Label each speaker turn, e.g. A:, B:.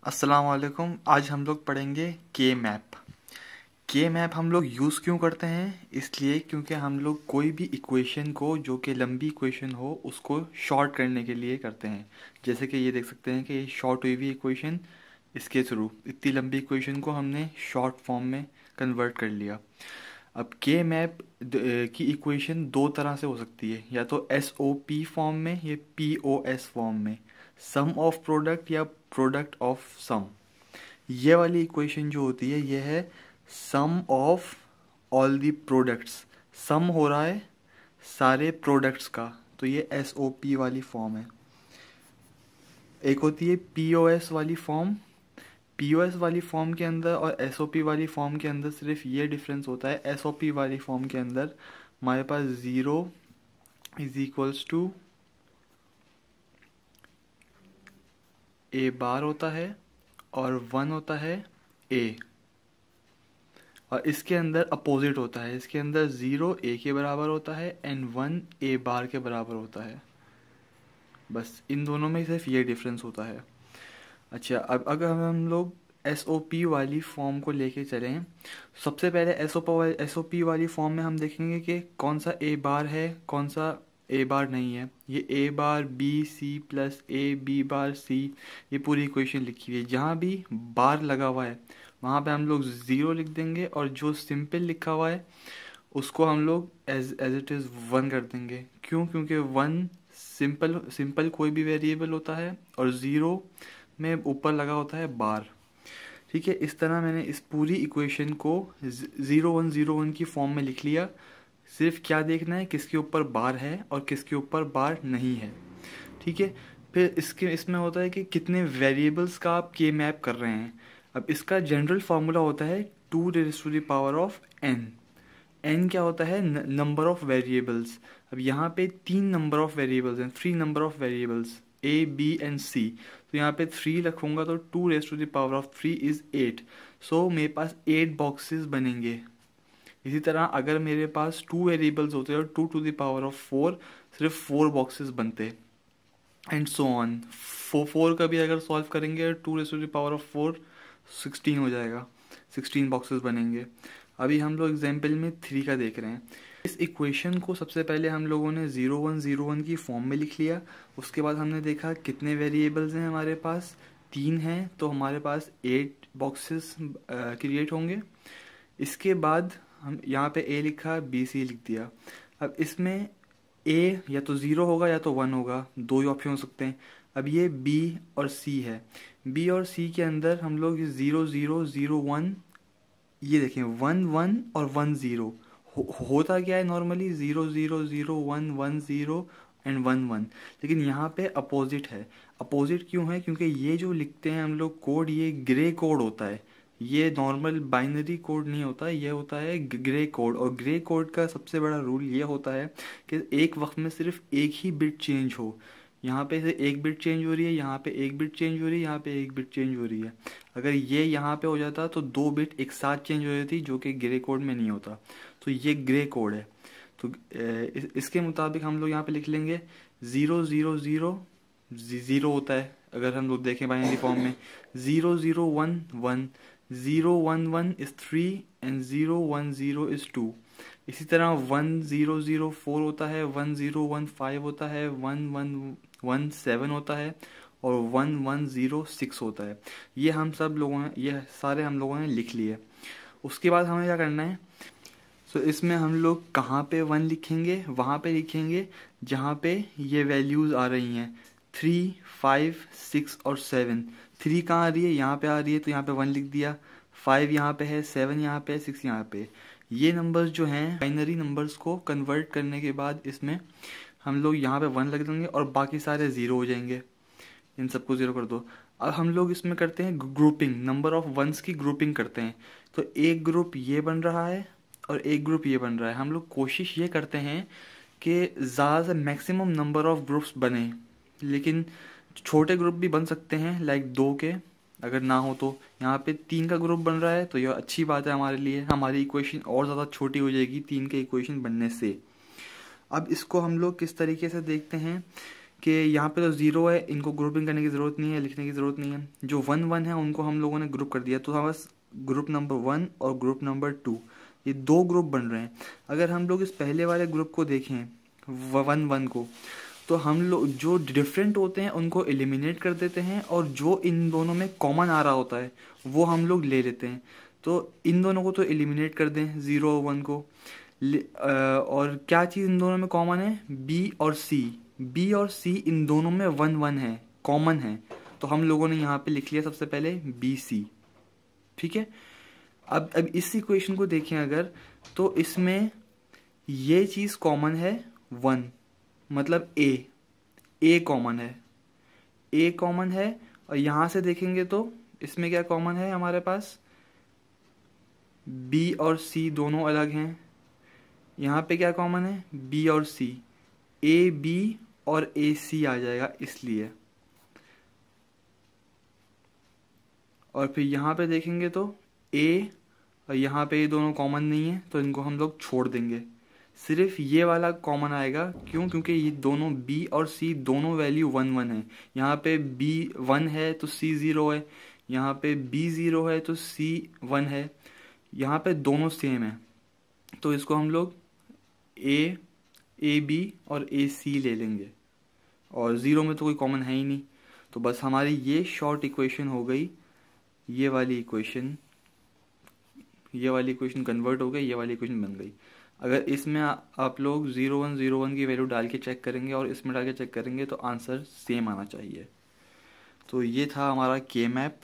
A: अस्सलाम वालेकुम। आज हम लोग पढ़ेंगे के मैप। के मैप हम लोग यूज़ क्यों करते हैं? इसलिए क्योंकि हम लोग कोई भी इक्वेशन को जो कि लंबी इक्वेशन हो उसको शॉर्ट करने के लिए करते हैं। जैसे कि ये देख सकते हैं कि ये शॉर्ट हुई हुई इक्वेशन, इसके थ्रू इतनी लंबी इक्वेशन को हमने शॉर्ट फॉर्म में कन्वर्ट कर लिया। अब के मैप की इक्वेशन दो तरह से हो सकती है, या तो एस ओ पी फॉर्म में या पी ओ एस फॉर्म में, सम ऑफ प्रोडक्ट या प्रोडक्ट ऑफ सम। ये वाली इक्वेशन जो होती है ये है सम ऑफ ऑल दी प्रोडक्ट्स। सम हो रहा है सारे प्रोडक्ट्स का, तो ये एस ओ पी वाली फॉर्म है। एक होती है पी ओ एस वाली फॉर्म। पीओएस वाली फॉर्म के अंदर और एसओपी वाली फॉर्म के अंदर सिर्फ ये डिफरेंस होता है, एसओपी वाली फॉर्म के अंदर हमारे पास 0 इज इक्वल्स टू ए बार होता है और 1 होता है ए, और इसके अंदर अपोजिट होता है, इसके अंदर 0 ए के बराबर होता है एंड 1 ए बार के बराबर होता है। बस इन दोनों में सिर्फ ये डिफरेंस होता है। अच्छा, अब अगर हम लोग एस ओ पी वाली फॉर्म को लेके चलें, सबसे पहले एस ओ पी वाली फॉर्म में हम देखेंगे कि कौन सा ए बार है, कौन सा ए बार नहीं है। ये A bar B C plus A B bar C, ये पूरी इक्वेशन लिखी हुई है। जहाँ भी बार लगा हुआ है वहाँ पे हम लोग 0 लिख देंगे, और जो सिंपल लिखा हुआ है उसको हम लोग एज इट इज़ 1 कर देंगे। क्यों? क्योंकि 1 सिंपल कोई भी वेरिएबल होता है और 0 में ऊपर लगा होता है बार। ठीक है, इस तरह मैंने इस पूरी इक्वेशन को 0101 की फॉर्म में लिख लिया। सिर्फ क्या देखना है, किसके ऊपर बार है और किसके ऊपर बार नहीं है। ठीक है, फिर इसमें होता है कि कितने वेरिएबल्स का आप के मैप कर रहे हैं। अब इसका जनरल फार्मूला होता है 2 raise to the power of n। n क्या होता है? Number of variables. अब यहाँ पे 3 नंबर ऑफ वेरिएबल्स हैं, 3 number of variables A B and C. तो यहाँ पे 3 रखूंगा तो 2 raise to the power of 3 is 8। So मेरे पास 8 बॉक्सेस बनेंगे। इसी तरह अगर मेरे पास 2 वेरिएबल्स होते और 2 टू द पावर ऑफ 4, सिर्फ 4 बॉक्सेस बनते, एंड सो ऑन। 4 का भी अगर सॉल्व करेंगे 2 raise to the power of 4 16 हो जाएगा, 16 बॉक्सेस बनेंगे। अभी हम लोग एग्जाम्पल में 3 का देख रहे हैं। इस इक्वेशन को सबसे पहले हम लोगों ने 0101 की फॉर्म में लिख लिया। उसके बाद हमने देखा कितने वेरिएबल्स हैं हमारे पास, 3 हैं, तो हमारे पास 8 बॉक्सेस क्रिएट होंगे। इसके बाद हम यहाँ पे ए लिखा, बी सी लिख दिया। अब इसमें ए या तो 0 होगा या तो 1 होगा, दो ही ऑप्शन हो सकते हैं। अब ये बी और सी है, बी और सी के अंदर हम लोग 0001, ये देखें 1 1 और 1 0 होता क्या है नॉर्मली 0001 10 एंड 1 1, लेकिन यहाँ पे अपोजिट है। अपोजिट क्यों है? क्योंकि ये जो लिखते हैं हम लोग कोड, ये ग्रे कोड होता है, ये नॉर्मल बाइनरी कोड नहीं होता, ये होता है ग्रे कोड। और ग्रे कोड का सबसे बड़ा रूल ये होता है कि एक वक्त में सिर्फ एक ही बिट चेंज हो। यहाँ पे से एक बिट चेंज हो रही है, यहाँ पे एक बिट चेंज हो रही है, यहाँ पे एक बिट चेंज हो रही है। अगर ये यहाँ पे हो जाता तो 2 बिट एक साथ चेंज हो जाती, जो कि ग्रे कोड में नहीं होता। तो ये ग्रे कोड है। तो इसके मुताबिक हम लोग यहाँ पे लिख लेंगे 000 होता है अगर हम लोग देखें बाइनरी फॉर्म में, 0011 1, 011 इज 3 एंड 010 इज 2। इसी तरह 1004 होता है, 1015 होता है, 1117 होता है और 1106 होता है। ये सारे हम लोगों ने लिख लिए। उसके बाद हमें क्या करना है? इसमें हम लोग कहाँ पे 1 लिखेंगे? वहाँ पे लिखेंगे जहाँ पे ये वैल्यूज़ आ रही हैं 3 5 6 और 7। 3 कहाँ आ रही है? यहाँ पे आ रही है, तो यहाँ पे 1 लिख दिया। 5 यहाँ पे है, 7 यहाँ पे है, 6 यहाँ पे। ये नंबर्स जो हैं बाइनरी नंबर्स को कन्वर्ट करने के बाद इसमें हम लोग यहाँ पे 1 लग देंगे और बाकी सारे 0 हो जाएंगे। इन सबको 0 कर दो। अब हम लोग इसमें करते हैं ग्रुपिंग, नंबर ऑफ वंस की ग्रुपिंग करते हैं। तो एक ग्रुप ये बन रहा है और एक ग्रुप ये बन रहा है। हम लोग कोशिश ये करते हैं कि ज़्यादा से मैक्सिमम नंबर ऑफ ग्रुप्स बने, लेकिन छोटे ग्रुप भी बन सकते हैं, लाइक 2 के अगर ना हो तो। यहाँ पे 3 का ग्रुप बन रहा है तो यह अच्छी बात है हमारे लिए, हमारी इक्वेशन और ज़्यादा छोटी हो जाएगी 3 के इक्वेशन बनने से। अब इसको हम लोग किस तरीके से देखते हैं कि यहाँ पे तो 0 है, इनको ग्रुपिंग करने की ज़रूरत नहीं है, लिखने की ज़रूरत नहीं है। जो 1 1 है उनको हम लोगों ने ग्रुप कर दिया, तो हमारे पास ग्रुप नंबर 1 और ग्रुप नंबर 2, ये 2 ग्रुप बन रहे हैं। अगर हम लोग इस पहले वाले ग्रुप को देखें 1 1 को, तो हम लोग जो डिफरेंट होते हैं उनको एलिमिनेट कर देते हैं, और जो इन दोनों में कॉमन आ रहा होता है वो हम लोग ले लेते हैं। तो इन दोनों को तो एलिमिनेट कर दें, 0 और 1 को। और क्या चीज़ इन दोनों में कॉमन है? बी और सी। बी और सी इन दोनों में 1 1 है, कॉमन है, तो हम लोगों ने यहाँ पे लिख लिया सबसे पहले बी सी। ठीक है। अब इस इक्वेशन को देखें अगर, तो इसमें ये चीज़ कॉमन है 1, मतलब ए कॉमन है, ए कॉमन है। और यहाँ से देखेंगे तो इसमें क्या कॉमन है हमारे पास? बी और सी दोनों अलग हैं। यहाँ पे क्या कॉमन है? बी और सी, ए बी और ए सी आ जाएगा इसलिए। और फिर यहाँ पे देखेंगे तो ए और यहाँ पे ये दोनों कॉमन नहीं है, तो इनको हम लोग छोड़ देंगे, सिर्फ ये वाला कॉमन आएगा। क्यों? क्योंकि ये दोनों बी और सी दोनों वैल्यू 1 1 है। यहाँ पे बी 1 है तो सी 0 है, यहाँ पे बी 0 है तो सी 1 है, यहाँ पे दोनों सेम है, तो इसको हम लोग ए बी और ए सी ले लेंगे। और 0 में तो कोई कॉमन है ही नहीं, तो बस हमारी ये शॉर्ट इक्वेशन हो गई। ये वाली इक्वेशन कन्वर्ट हो गई, ये वाली इक्वेशन बन गई। अगर इसमें आप लोग 0 1 की वैल्यू डाल के चेक करेंगे और इसमें डाल के चेक करेंगे तो आंसर सेम आना चाहिए। तो ये था हमारा के मैप।